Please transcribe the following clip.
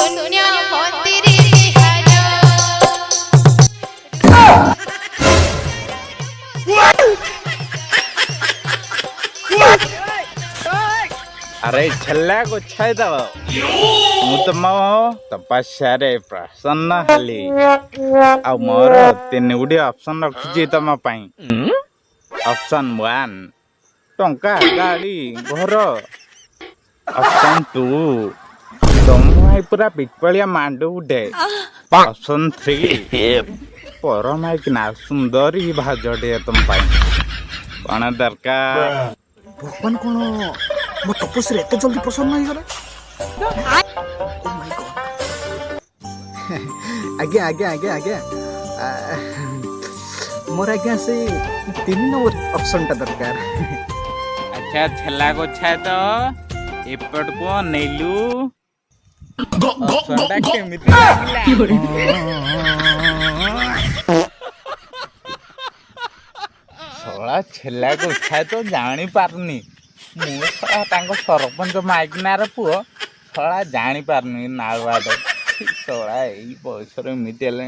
ଶୂନ୍ୟ ମନ୍ଦିରେ ବିହାର अरे छल्ला को छाय दो मु तुम तपस्या रे प्रसन्न हली आ मोर तीन गुडी ऑप्शन रखुची तुम पई ऑप्शन 1 टंका गाड़ी घर ऑप्शन 2 तुम भाई पूरा बिकलिया मांडू उडे ऑप्शन 3 परमाइक ना सुंदरी भाजडे तुम पई कौन दरकार भगवान कौन मो तपस्या एत जल्दी प्रसन्न हो गले आज्ञा आज्ञा आज्ञा आज्ञा मोर आज्ञा से 3 नंबर ऑप्शन टा दरकार अच्छा छला को छाय तो एपट को नेलू ऑप्शन टा केमिति सोला छला को छाय तो जानी पारनी मु सोला तांको सरपंच माइकनार पुओ सोला जानी पारनी नाळवाड सोला एई बयसरे मिटेले